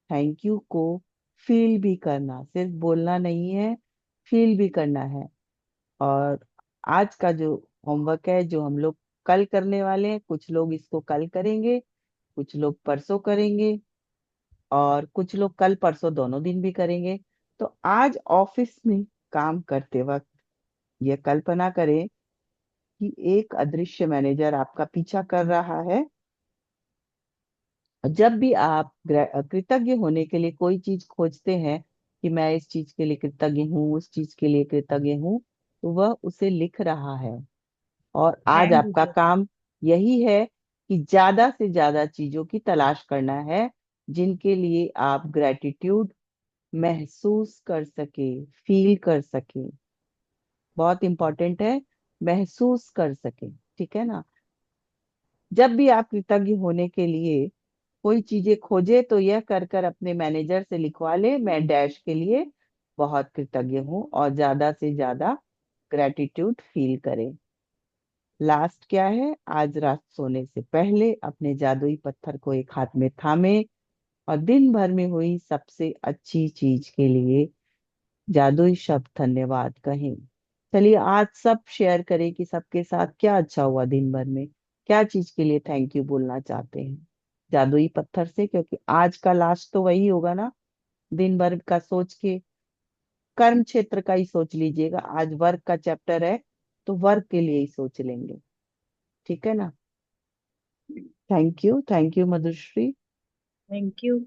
थैंक यू को फील भी करना, सिर्फ बोलना नहीं है, फील भी करना है। और आज का जो होमवर्क है जो हम लोग कल करने वाले हैं, कुछ लोग इसको कल करेंगे, कुछ लोग परसों करेंगे, और कुछ लोग कल परसों दोनों दिन भी करेंगे। तो आज ऑफिस में काम करते वक्त ये कल्पना करें कि एक अदृश्य मैनेजर आपका पीछा कर रहा है। जब भी आप कृतज्ञ होने के लिए कोई चीज खोजते हैं कि मैं इस चीज के लिए कृतज्ञ हूँ, उस चीज के लिए कृतज्ञ हूँ, तो वह उसे लिख रहा है। और आज एंड आपका दीजिए। काम यही है कि ज्यादा से ज्यादा चीजों की तलाश करना है जिनके लिए आप ग्रेटिट्यूड महसूस कर सके, फील कर सके। बहुत इंपॉर्टेंट है, महसूस कर सके। ठीक है ना? जब भी आप कृतज्ञ होने के लिए कोई चीजें खोजे तो यह कर कर अपने मैनेजर से लिखवा ले, मैं डैश के लिए बहुत कृतज्ञ हूँ, और ज्यादा से ज्यादा ग्रेटिट्यूड फील करें। लास्ट क्या है, आज रात सोने से पहले अपने जादुई पत्थर को एक हाथ में थामे और दिन भर में हुई सबसे अच्छी चीज के लिए जादुई शब्द धन्यवाद कहें। चलिए आज सब शेयर करें कि सबके साथ क्या अच्छा हुआ दिन भर में, क्या चीज के लिए थैंक यू बोलना चाहते हैं जादुई पत्थर से, क्योंकि आज का लास्ट तो वही होगा ना। दिन भर का सोच के कर्म क्षेत्र का ही सोच लीजिएगा, आज वर्क का चैप्टर है तो वर्क के लिए ही सोच लेंगे। ठीक है ना? Thank you Madhushree. Thank you.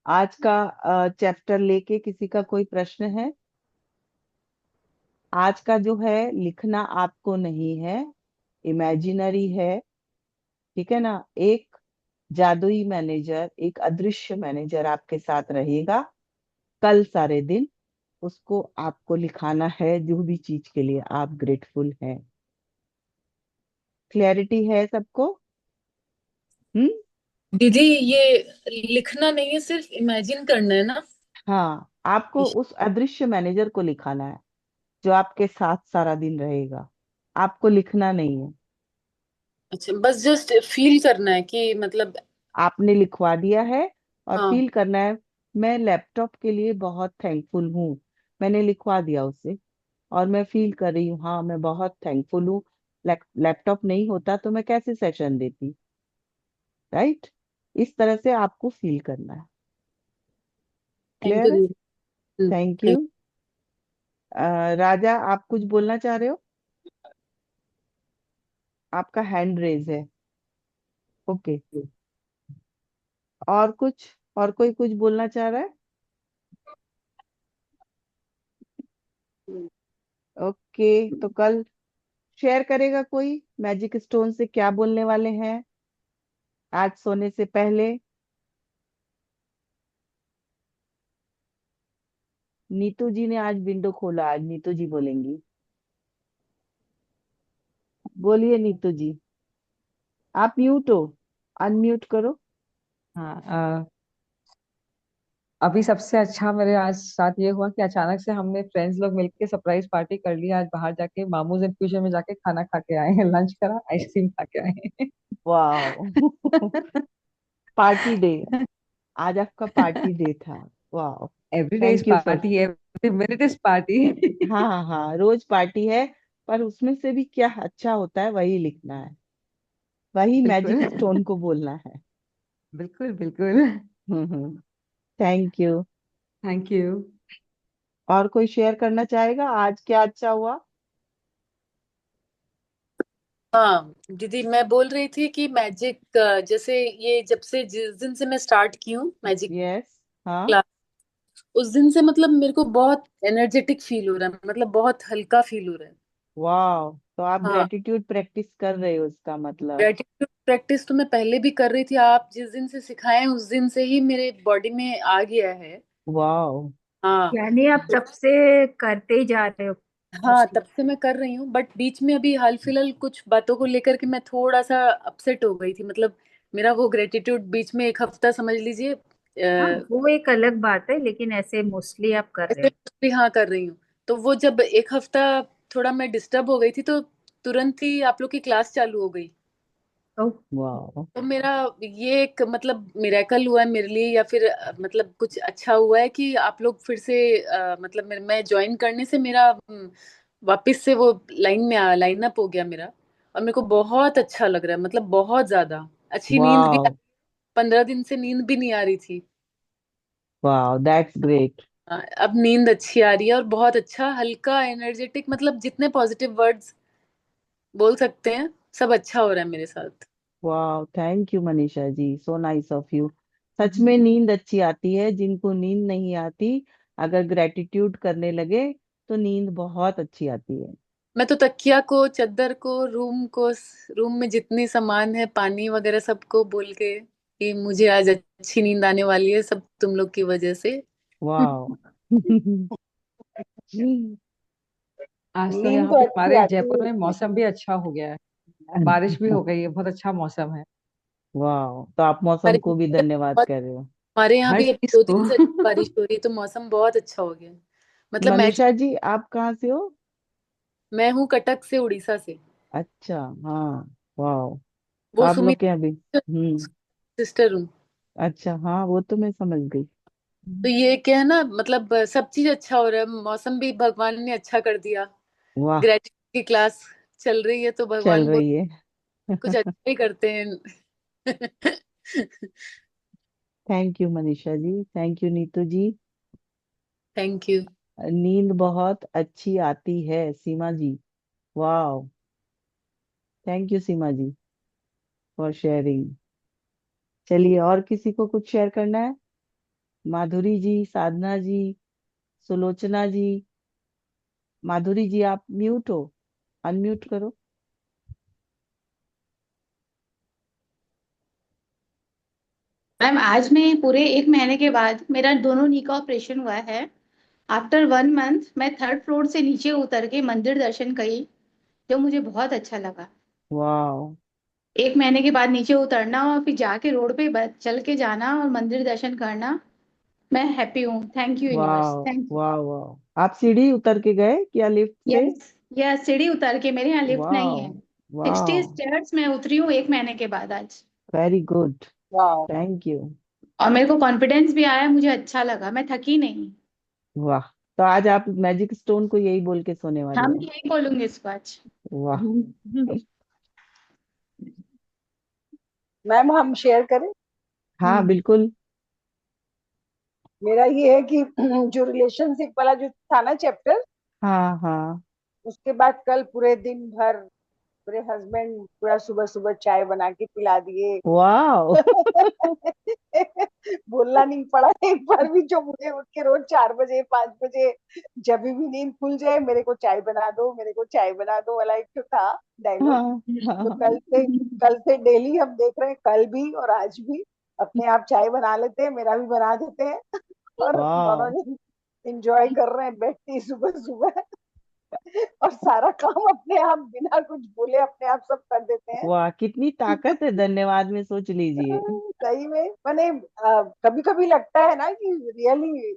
आज का चैप्टर लेके किसी का कोई प्रश्न है? आज का जो है लिखना आपको नहीं है, इमेजिनरी है। ठीक है ना? एक जादुई मैनेजर, एक अदृश्य मैनेजर आपके साथ रहेगा कल सारे दिन। उसको आपको लिखाना है जो भी चीज के लिए आप ग्रेटफुल हैं। क्लैरिटी है सबको? हम्म। दीदी ये लिखना नहीं है, सिर्फ इमेजिन करना है ना? हाँ, आपको उस अदृश्य मैनेजर को लिखाना है जो आपके साथ सारा दिन रहेगा, आपको लिखना नहीं है। अच्छा, बस जस्ट फील करना है कि मतलब। आपने लिखवा दिया है और हाँ। फील करना है। मैं लैपटॉप के लिए बहुत थैंकफुल हूँ, मैंने लिखवा दिया उसे, और मैं फील कर रही हूँ हाँ मैं बहुत थैंकफुल हूँ। लैपटॉप नहीं होता तो मैं कैसे सेशन देती, राइट? इस तरह से आपको फील करना है। थैंक यू क्लियर है? दीदी। Thank thank you. राजा, आप कुछ बोलना चाह रहे हो? आपका हैंड रेज है। ओके। यू। और कुछ, और कोई कुछ बोलना चाह रहा है? ओके, तो कल शेयर करेगा कोई मैजिक स्टोन से क्या बोलने वाले हैं आज सोने से पहले? नीतू जी ने आज विंडो खोला, आज नीतू जी बोलेंगी। बोलिए नीतू जी। आप म्यूट हो, अनम्यूट करो। हाँ। अभी सबसे अच्छा मेरे आज साथ ये हुआ कि अचानक से हमने फ्रेंड्स लोग मिलके सरप्राइज पार्टी कर ली। आज बाहर जाके मामूज एंड फ्यूजन में जाके खाना खा के आए हैं, लंच करा, आइसक्रीम खा के आए हैं। वाह। पार्टी डे, आज आपका पार्टी डे था। वाह। Every day is thank you for. Party, every minute is party. हाँ हाँ हाँ, रोज पार्टी है, पर उसमें से भी क्या अच्छा होता है वही लिखना है, वही मैजिक बिल्कुल स्टोन को बोलना है। बिल्कुल बिल्कुल। Thank you. Thank you. और कोई शेयर करना चाहेगा आज क्या अच्छा हुआ? हाँ दीदी, मैं बोल रही थी कि मैजिक, जैसे ये जब से जिस दिन से मैं स्टार्ट की हूँ मैजिक यस। हाँ। क्लास, उस दिन से मतलब मेरे को बहुत एनर्जेटिक फील हो रहा है, मतलब बहुत हल्का फील हो रहा है। वाह, तो आप हाँ, ग्रेटिट्यूड प्रैक्टिस कर रहे हो इसका मतलब। ग्रेटिट्यूड प्रैक्टिस तो मैं पहले भी कर रही थी, आप जिस दिन से सिखाए उस दिन से ही मेरे बॉडी में आ गया है। वाह। हाँ। यानी आप तो तब से करते ही जा रहे हो हाँ, मोस्टली। तब से मैं कर रही हूँ, बट बीच में अभी हाल फिलहाल कुछ बातों को लेकर के मैं थोड़ा सा अपसेट हो गई थी। मतलब मेरा वो ग्रेटिट्यूड बीच में एक हफ्ता समझ लीजिए, हाँ, वो एक अलग बात है, लेकिन ऐसे मोस्टली आप कर रहे ऐसे हो। भी हाँ कर रही हूँ। तो वो जब एक हफ्ता थोड़ा मैं डिस्टर्ब हो गई थी, तो तुरंत ही आप लोग की क्लास चालू हो गई। तो वाह। तो मेरा ये एक मतलब मिरेकल हुआ है मेरे लिए, या फिर मतलब कुछ अच्छा हुआ है कि आप लोग फिर से मतलब मैं ज्वाइन करने से मेरा वापस से वो लाइन अप हो गया मेरा। और मेरे को बहुत अच्छा लग रहा है, मतलब बहुत ज्यादा अच्छी नींद भी। वाह। 15 दिन से नींद भी नहीं आ रही थी। वाह, दैट्स ग्रेट। अब नींद अच्छी आ रही है, और बहुत अच्छा हल्का एनर्जेटिक, मतलब जितने पॉजिटिव वर्ड्स बोल सकते हैं सब अच्छा हो रहा है मेरे साथ। वाह, thank you Manisha ji, so nice of you. सच में नींद अच्छी आती है, जिनको नींद नहीं आती अगर ग्रेटिट्यूड करने लगे तो नींद बहुत अच्छी आती है। मैं तो तकिया को, चादर को, रूम में जितनी सामान है, पानी वगैरह सबको बोल के कि मुझे आज अच्छी नींद आने वाली है, सब तुम लोग की वजह से। वाह। आज तो नींद यहाँ तो पे अच्छी हमारे आती जयपुर है। में मौसम भी अच्छा हो गया है। बारिश भी हो गई है, बहुत अच्छा मौसम है। वाह, तो आप मौसम को भी धन्यवाद कर रहे हो। हमारे यहाँ हर भी अभी चीज दो को। दिन से बारिश हो रही है, तो मौसम बहुत अच्छा हो गया है। मतलब मनीषा जी, आप कहाँ से हो? मैं हूँ कटक से, उड़ीसा से। अच्छा। हाँ। वाह। तो वो आप लोग सुमित के यहाँ भी। हम्म। सिस्टर हूँ। अच्छा, हाँ वो तो मैं समझ गई। तो ये क्या है ना, मतलब सब चीज अच्छा हो रहा है, मौसम भी भगवान ने अच्छा कर दिया। वाह। ग्रेजुएट की क्लास चल रही है, तो चल भगवान बोल रही है। कुछ अच्छा ही करते हैं। Thank you Manisha ji, thank you Neetu ji. Thank you. नींद बहुत अच्छी आती है सीमा जी। वाह। Thank you Seema ji for sharing. चलिए, और किसी को कुछ शेयर करना है? माधुरी जी, साधना जी, सुलोचना जी। माधुरी जी, आप म्यूट हो, अनम्यूट करो। मैम, आज मैं पूरे 1 महीने के बाद मेरा दोनों नी का ऑपरेशन हुआ है। आफ्टर 1 मंथ मैं थर्ड फ्लोर से नीचे उतर के मंदिर दर्शन करी, जो मुझे बहुत अच्छा लगा। वाह। 1 महीने के बाद नीचे उतरना और फिर जाके रोड पे चल के जाना और मंदिर दर्शन करना, मैं हैप्पी हूँ। थैंक यू वाह। Universe, thank you. वाह। वाह, आप सीढ़ी उतर के गए क्या लिफ्ट से? यस, यस, सीढ़ी उतर के, मेरे यहाँ लिफ्ट नहीं वाह। है। वाह। 60 स्टेयर्स मैं उतरी हूँ 1 महीने के बाद आज। Very good. वाह। Thank you. और मेरे को कॉन्फिडेंस भी आया, मुझे अच्छा लगा, मैं थकी नहीं। वाह, तो आज आप मैजिक स्टोन को यही बोल के सोने वाले हम हो? यही बोलूंगे इसको आज। वाह। मैम हम शेयर करें। हाँ बिल्कुल। मेरा ये है कि जो रिलेशनशिप वाला जो था ना चैप्टर, हाँ हाँ। उसके बाद कल पूरे दिन भर मेरे हस्बैंड पूरा सुबह सुबह चाय बना के पिला दिए। वाह। बोलना नहीं पड़ा एक बार भी, जो मुझे उठ के रोज 4 बजे 5 बजे जब भी नींद खुल जाए, मेरे को चाय बना दो, मेरे को चाय बना दो वाला एक तो था डायलॉग। हाँ तो हाँ। कल से डेली हम देख रहे हैं, कल भी और आज भी अपने आप चाय बना लेते हैं, मेरा भी बना देते हैं और दोनों वाह ने इंजॉय कर रहे हैं बैठ के सुबह सुबह। और सारा काम अपने आप बिना कुछ बोले अपने आप सब कर देते हैं। वाह, कितनी ताकत है धन्यवाद में, सोच लीजिए। सही में मैंने कभी कभी लगता है ना कि रियली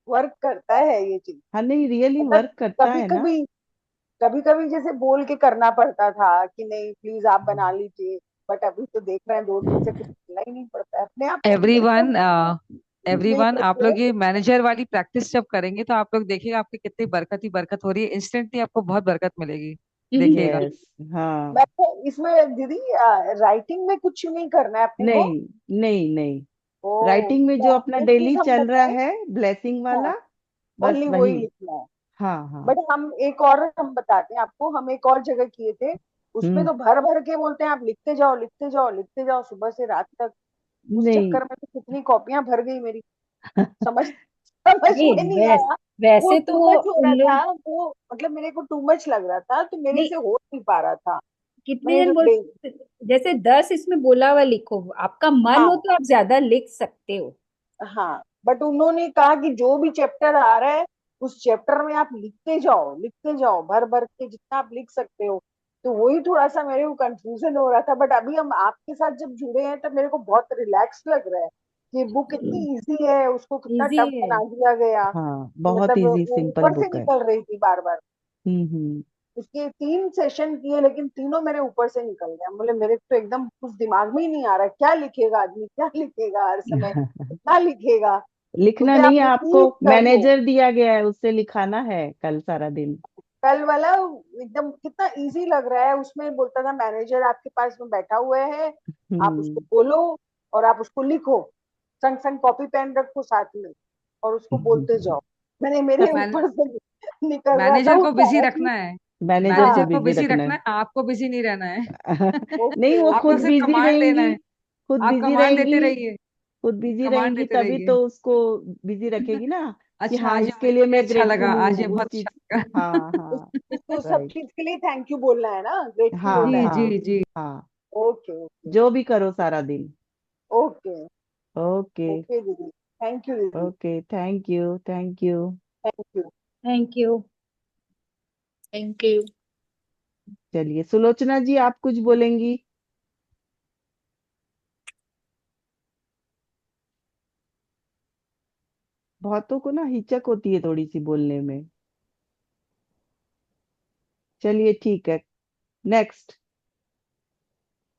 वर्क करता है ये चीज। हाँ नहीं, रियली मतलब वर्क करता कभी है ना। कभी कभी कभी जैसे बोल के करना पड़ता था कि नहीं प्लीज आप बना लीजिए, बट अभी तो देख रहे हैं 2 दिन से कुछ बोलना ही नहीं पड़ता है, अपने आप एवरीवन मिल एवरीवन आप जाती लोग है। ये मैनेजर वाली प्रैक्टिस जब करेंगे तो आप लोग देखिएगा आपकी कितनी बरकत ही बरकत हो रही है, इंस्टेंटली आपको बहुत बरकत मिलेगी। देखिएगा। यस। हाँ। मैं तो इसमें दीदी राइटिंग में कुछ नहीं करना है अपने को। नहीं नहीं नहीं, ओ, राइटिंग में जो अपना एक चीज डेली हम चल रहा बताएं। है, ब्लेसिंग हाँ, वाला, बस ओनली वही वही। लिखना है। हाँ हाँ। बट हम एक और हम बताते हैं आपको, हम एक और जगह किए थे, उसमें हम्म। तो भर भर के बोलते हैं आप लिखते जाओ लिखते जाओ लिखते जाओ सुबह से रात तक। उस नहीं। चक्कर में तो कितनी कॉपियां भर गई मेरी, समझ समझ नहीं में नहीं वैस, आया। वो वैसे तो टू मच हो उन रहा लोग था, वो मतलब मेरे को टू मच लग रहा था, तो मेरे नहीं, से हो नहीं पा रहा था। कितने मैंने जन जो बोल, जैसे 10 इसमें बोला हुआ लिखो, आपका मन हो हाँ तो आप ज्यादा लिख सकते हो। हाँ, बट उन्होंने कहा कि जो भी चैप्टर आ रहा है उस चैप्टर में आप लिखते जाओ भर भर के जितना आप लिख सकते हो। तो वही थोड़ा सा मेरे को कंफ्यूजन हो रहा था, बट अभी हम आपके साथ जब जुड़े हैं तब मेरे को बहुत रिलैक्स लग रहा है कि बुक इतनी इजी है, उसको कितना इजी टफ है। बना दिया गया हाँ, कि बहुत मतलब इजी वो सिंपल ऊपर से बुक है। निकल रही थी बार बार। हम्म। उसके 3 सेशन किए लेकिन तीनों मेरे ऊपर से निकल गया, बोले मेरे तो एकदम कुछ दिमाग में ही नहीं आ रहा क्या लिखेगा आदमी, क्या लिखेगा हर समय, कितना लिखेगा। लिखना बोलते नहीं आप है आपको, रिपीट कर दो। मैनेजर दिया गया है, उससे लिखाना है कल सारा दिन। कल वाला एकदम कितना इजी लग रहा है, उसमें बोलता था मैनेजर आपके पास में बैठा हुआ है, आप उसको हम्म। बोलो और आप उसको लिखो, संग संग कॉपी पेन रखो साथ में और उसको बोलते जाओ। मैंने मेरे मैन, ऊपर से निकल रहा था मैनेजर वो को बिजी सारा चीज। रखना है। मैनेजर को हाँ, मैनेजर को बिजी बिजी रखना रखना है, आपको बिजी नहीं रहना है। है। नहीं, ओके वो आपको खुद सिर्फ बिजी कमांड देना रहेंगी, है। खुद आप बिजी कमांड देते रहेंगी, रहिए। खुद बिजी कमांड रहेंगी देते तभी रहिए। तो उसको बिजी रखेगी ना, कि अच्छा हाँ आज ये इसके लिए मुझे मैं अच्छा लगा, ग्रेटफुल आज ये हूँ उस बहुत चीज। अच्छा हाँ लगा। उस, हाँ। उसको सब राइट। चीज के लिए थैंक यू बोलना है ना, ग्रेटफुल हाँ होना जी है। जी हाँ जी। हाँ। ओके ओके जो भी करो सारा दिन। Okay okay. ओके दीदी, थैंक यू दीदी, okay, thank you, thank you. Thank you. Thank you. Thank you. चलिए सुलोचना जी, आप कुछ बोलेंगी? बहुतों को ना हिचक होती है थोड़ी सी बोलने में। चलिए ठीक है, नेक्स्ट,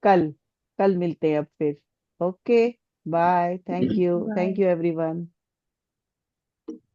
कल, कल मिलते हैं अब फिर। Okay, bye, thank you, bye. Thank you everyone.